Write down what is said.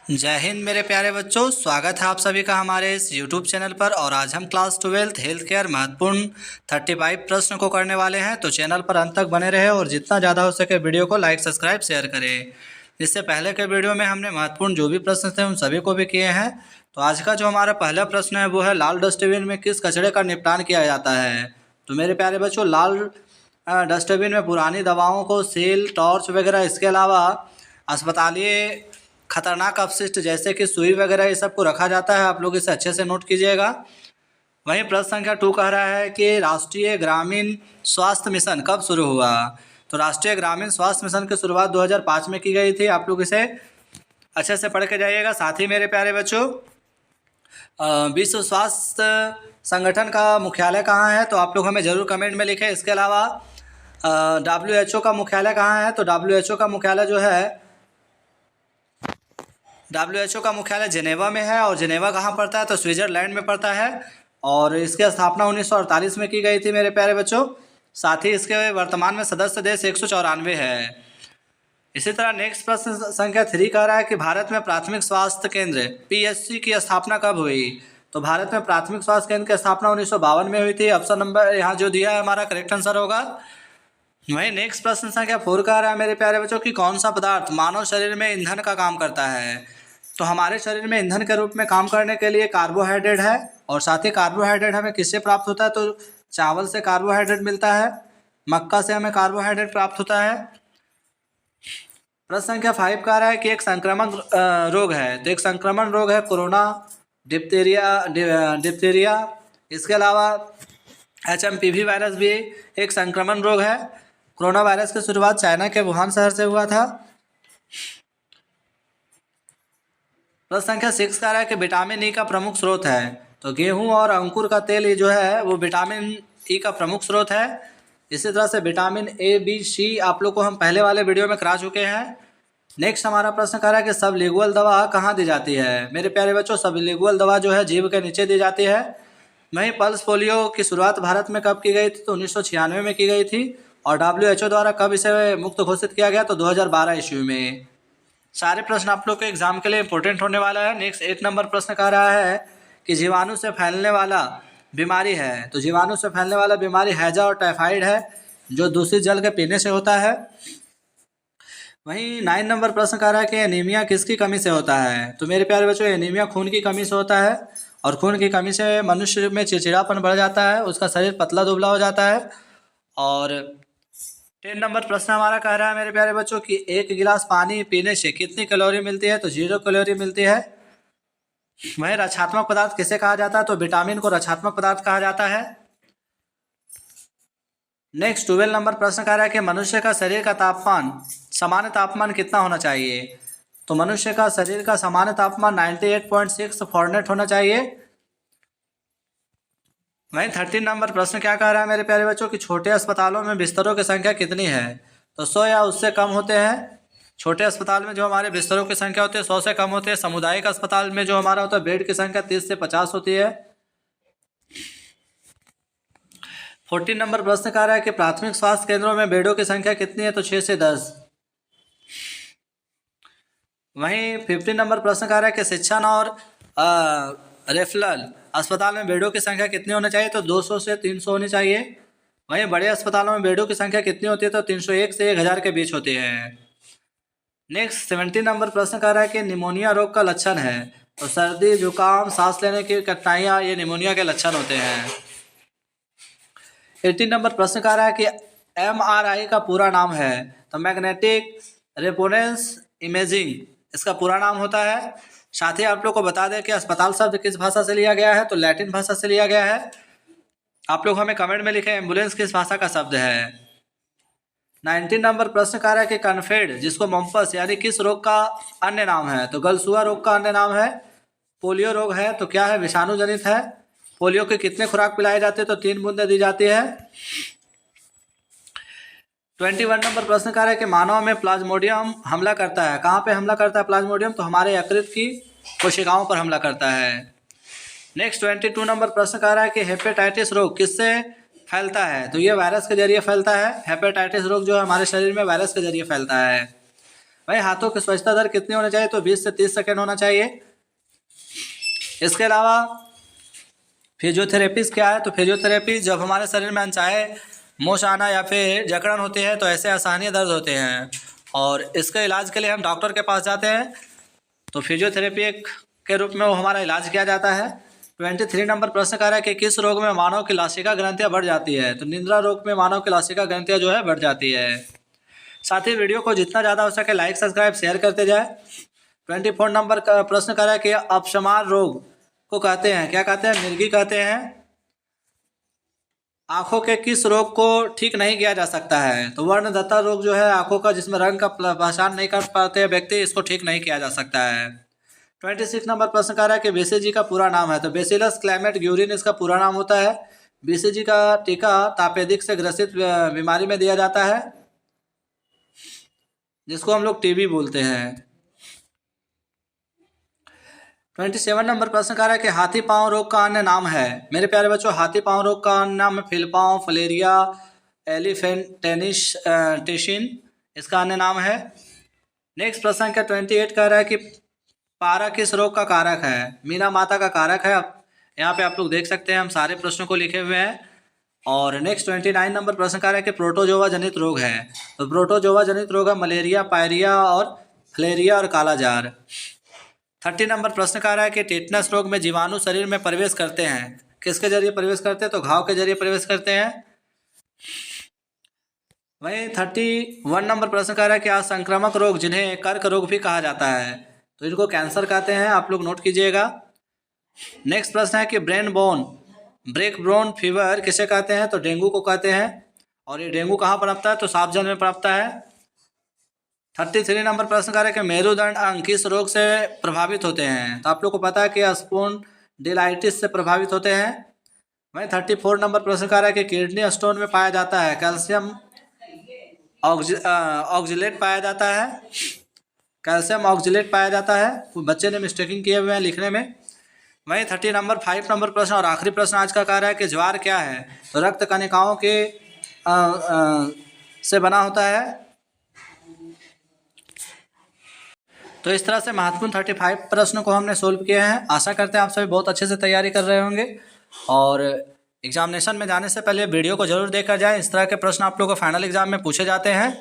जय हिंद मेरे प्यारे बच्चों, स्वागत है आप सभी का हमारे इस YouTube चैनल पर। और आज हम क्लास 12 हेल्थ केयर महत्वपूर्ण 35 प्रश्न को करने वाले हैं। तो चैनल पर अंत तक बने रहे और जितना ज़्यादा हो सके वीडियो को लाइक सब्सक्राइब शेयर करें। इससे पहले के वीडियो में हमने महत्वपूर्ण जो भी प्रश्न थे उन सभी को भी किए हैं। तो आज का जो हमारा पहला प्रश्न है वो है, लाल डस्टबिन में किस कचरे का निपटान किया जाता है। तो मेरे प्यारे बच्चों, लाल डस्टबिन में पुरानी दवाओं को, सील, टॉर्च वगैरह, इसके अलावा अस्पतालीय खतरनाक अपशिष्ट जैसे कि सुई वगैरह, ये सब को रखा जाता है। आप लोग इसे अच्छे से नोट कीजिएगा। वहीं प्रश्न संख्या 2 कह रहा है कि राष्ट्रीय ग्रामीण स्वास्थ्य मिशन कब शुरू हुआ। तो राष्ट्रीय ग्रामीण स्वास्थ्य मिशन की शुरुआत 2005 में की गई थी। आप लोग इसे अच्छे से पढ़ के जाइएगा। साथ ही मेरे प्यारे बच्चों, विश्व स्वास्थ्य संगठन का मुख्यालय कहाँ है, तो आप लोग हमें ज़रूर कमेंट में लिखें। इसके अलावा WHO का मुख्यालय कहाँ है, तो WHO का मुख्यालय जो है, WHO का मुख्यालय जेनेवा में है। और जेनेवा कहाँ पड़ता है, तो स्विट्ज़रलैंड में पड़ता है। और इसकी स्थापना 1948 में की गई थी मेरे प्यारे बच्चों। साथ ही इसके वर्तमान में सदस्य देश 194 है। इसी तरह नेक्स्ट प्रश्न संख्या 3 कह रहा है कि भारत में प्राथमिक स्वास्थ्य केंद्र PSC की स्थापना कब हुई। तो भारत में प्राथमिक स्वास्थ्य केंद्र की स्थापना 1952 में हुई थी। ऑप्शन नंबर यहाँ जो दिया है हमारा करेक्ट आंसर होगा। वहीं नेक्स्ट प्रश्न संख्या 4 कह रहा है मेरे प्यारे बच्चों कि कौन सा पदार्थ मानव शरीर में ईंधन का काम करता है। तो हमारे शरीर में ईंधन के रूप में काम करने के लिए कार्बोहाइड्रेट है। और साथ ही कार्बोहाइड्रेट हमें किससे प्राप्त होता है, तो चावल से कार्बोहाइड्रेट मिलता है, मक्का से हमें कार्बोहाइड्रेट प्राप्त होता है। प्रश्न संख्या 5 कह रहा है कि एक संक्रमण रोग है। तो एक संक्रमण रोग है कोरोना, डिप्थीरिया। इसके अलावा HMPV वायरस भी एक संक्रमण रोग है। कोरोना वायरस की शुरुआत चाइना के वुहान शहर से हुआ था। प्रश्न संख्या 6 कह रहा है कि विटामिन ई का प्रमुख स्रोत है। तो गेहूं और अंकुर का तेल ये जो है वो विटामिन ई का प्रमुख स्रोत है। इसी तरह से विटामिन A, B, C आप लोग को हम पहले वाले वीडियो में करा चुके हैं। नेक्स्ट हमारा प्रश्न कह रहा है कि सबलिंगुअल दवा कहाँ दी जाती है। मेरे प्यारे बच्चों, सबलिंगुअल दवा जो है जीभ के नीचे दी जाती है। वहीं पल्स पोलियो की शुरुआत भारत में कब की गई थी, तो 1996 में की गई थी। और WHO द्वारा कब इसे मुक्त घोषित किया गया, तो 2012 ईस्वी में। सारे प्रश्न आप लोग के एग्जाम के लिए इंपॉर्टेंट होने वाला है। नेक्स्ट 8 नंबर प्रश्न कह रहा है कि जीवाणु से फैलने वाला बीमारी है। तो जीवाणु से फैलने वाला बीमारी हैजा और टाइफाइड है, जो दूषित जल के पीने से होता है। वहीं 9 नंबर प्रश्न कह रहा है कि एनीमिया किसकी कमी से होता है। तो मेरे प्यारे बच्चों, एनीमिया खून की कमी से होता है। और खून की कमी से मनुष्य में चिड़चिड़ापन बढ़ जाता है, उसका शरीर पतला दुबला हो जाता है। और 10 नंबर प्रश्न हमारा कह रहा है मेरे प्यारे बच्चों कि एक गिलास पानी पीने से कितनी कैलोरी मिलती है, तो 0 कैलोरी मिलती है। वह रक्षात्मक पदार्थ किसे कहा जाता है, तो विटामिन को रक्षात्मक पदार्थ कहा जाता है। नेक्स्ट 12 नंबर प्रश्न कह रहा है कि मनुष्य का शरीर का तापमान, सामान्य तापमान कितना होना चाहिए। तो मनुष्य का शरीर का सामान्य तापमान 98.6 फ़ारेनहाइट होना चाहिए। वहीं 13 नंबर प्रश्न क्या कह रहा है मेरे प्यारे बच्चों कि छोटे अस्पतालों में बिस्तरों की संख्या कितनी है। तो 100 या उससे कम होते हैं। छोटे अस्पताल में जो हमारे बिस्तरों की संख्या होती है 100 से कम होती है। सामुदायिक अस्पताल में जो हमारा होता है बेड की संख्या 30 से 50 होती है। 14 नंबर प्रश्न कह रहा है कि प्राथमिक स्वास्थ्य केंद्रों में बेडों की संख्या कितनी है, तो 6 से 10। वहीं 15 नंबर प्रश्न कह रहा है कि शिक्षण और रेफरल अस्पताल में बेडों की संख्या कितनी होनी चाहिए, तो 200 से 300 होनी चाहिए। वहीं बड़े अस्पतालों में बेडों की संख्या कितनी होती है, तो 301 से 1000 के बीच होती है। नेक्स्ट 17 नंबर प्रश्न कह रहा है कि निमोनिया रोग का लक्षण है। तो सर्दी, जुकाम, सांस लेने की कठिनाइयाँ, ये निमोनिया के लक्षण होते हैं। 18 नंबर प्रश्न कह रहा है कि MRI का पूरा नाम है। तो मैग्नेटिक रेजोनेंस इमेजिंग इसका पूरा नाम होता है। साथ ही आप लोग को बता दें कि अस्पताल शब्द किस भाषा से लिया गया है, तो लैटिन भाषा से लिया गया है। आप लोग हमें कमेंट में लिखें एम्बुलेंस किस भाषा का शब्द है। 19 नंबर प्रश्न कह रहा है कि कन्फेड जिसको मम्पस यानी किस रोग का अन्य नाम है। तो गलसुआ रोग का अन्य नाम है। पोलियो रोग है तो क्या है, विषाणु जनित है। पोलियो के कितने खुराक पिलाए जाते हैं, तो 3 बूंदें दी जाती है। 21 नंबर प्रश्न कह रहा है कि मानव में प्लाज्मोडियम हमला करता है। कहाँ पे हमला करता है प्लाज्मोडियम, तो हमारे यकृत की कोशिकाओं पर हमला करता है। नेक्स्ट 22 नंबर प्रश्न कह रहा है कि हेपेटाइटिस रोग किससे फैलता है। तो ये वायरस के जरिए फैलता है। हेपेटाइटिस रोग जो है हमारे शरीर में वायरस के जरिए फैलता है। भाई हाथों की स्वच्छता दर कितनी होनी चाहिए? तो 20 से 30 सेकेंड होना चाहिए। इसके अलावा फिजियोथेरेपी क्या है? तो फिजियोथेरेपी जब हमारे शरीर में अनचाहे मोच आना या फिर जकड़न होती है तो ऐसे असहनीय दर्द होते हैं और इसके इलाज के लिए हम डॉक्टर के पास जाते हैं। तो फिजियोथेरेपी एक के रूप में वो हमारा इलाज किया जाता है। 23 नंबर प्रश्न कह रहा है कि किस रोग में मानव की लसिका ग्रंथियां बढ़ जाती है? तो निद्रा रोग में मानव की लसिका ग्रंथियां जो है बढ़ जाती है। साथ ही वीडियो को जितना ज़्यादा हो सके लाइक सब्सक्राइब शेयर करते जाए। 24 नंबर का प्रश्न कह रहा है कि अपशमार रोग को कहते हैं, क्या कहते हैं? मिर्गी कहते हैं। आंखों के किस रोग को ठीक नहीं किया जा सकता है? तो वर्णदत्ता रोग जो है आंखों का, जिसमें रंग का पहचान नहीं कर पाते व्यक्ति, इसको ठीक नहीं किया जा सकता है। 26 नंबर प्रश्न कह रहा है कि बीसीजी का पूरा नाम है? तो बेसिलस क्लाइमेट ग्यूरिन इसका पूरा नाम होता है। बीसीजी का टीका तापेदिक से ग्रसित बीमारी में दिया जाता है जिसको हम लोग टीबी बोलते हैं। 27 नंबर प्रश्न कह रहा है कि हाथी पांव रोग का अन्य नाम है? मेरे प्यारे बच्चों, हाथी पांव रोग का अन्य नाम है फिलपांव, फलेरिया, एलिफेंटेनिस टेशिन, इसका अन्य नाम है। नेक्स्ट प्रश्न का 28 कह रहा है कि पारा किस रोग का कारक है? मीना माता का कारक है। यहाँ पे आप लोग देख सकते हैं हम सारे प्रश्नों को लिखे हुए हैं। और नेक्स्ट 29 नंबर प्रश्न कह रहा है कि प्रोटोजोवा जनित रोग है? तो प्रोटोजोवा जनित रोग है मलेरिया, पायरिया और फलेरिया और कालाजार। 30 नंबर प्रश्न कह रहा है कि टेटनस रोग में जीवाणु शरीर में प्रवेश करते हैं, किसके जरिए प्रवेश करते हैं? तो घाव के जरिए प्रवेश करते हैं। वहीं 31 नंबर प्रश्न कह रहा है कि असंक्रामक रोग जिन्हें कर्क रोग भी कहा जाता है, तो इनको कैंसर कहते हैं, आप लोग नोट कीजिएगा। नेक्स्ट प्रश्न है कि ब्रेक बोन फीवर किसे कहते हैं? तो डेंगू को कहते हैं। और ये डेंगू कहाँ पनपता है? तो सांप जल में पनपता है। 33 नंबर प्रश्न कह रहा है कि मेरुदंड अंग किस रोग से प्रभावित होते हैं? तो आप लोग को पता है कि स्पॉन्डिलाइटिस से प्रभावित होते हैं। वहीं 34 नंबर प्रश्न कह रहा है कि किडनी स्टोन में पाया जाता है कैल्शियम ऑक्जिलेट पाया जाता है, कैल्शियम ऑक्जिलेट पाया जाता है। बच्चे ने मिस्टेकिंग किए हुए हैं लिखने में। वहीं 5 नंबर प्रश्न और आखिरी प्रश्न आज का कह रहा है कि ज्वार क्या है? तो रक्त कणिकाओं के से बना होता है। तो इस तरह से महत्वपूर्ण 35 प्रश्नों को हमने सोल्व किए हैं। आशा करते हैं आप सभी बहुत अच्छे से तैयारी कर रहे होंगे और एग्जामिनेशन में जाने से पहले वीडियो को जरूर देखकर जाएं। इस तरह के प्रश्न आप लोगों को फाइनल एग्जाम में पूछे जाते हैं।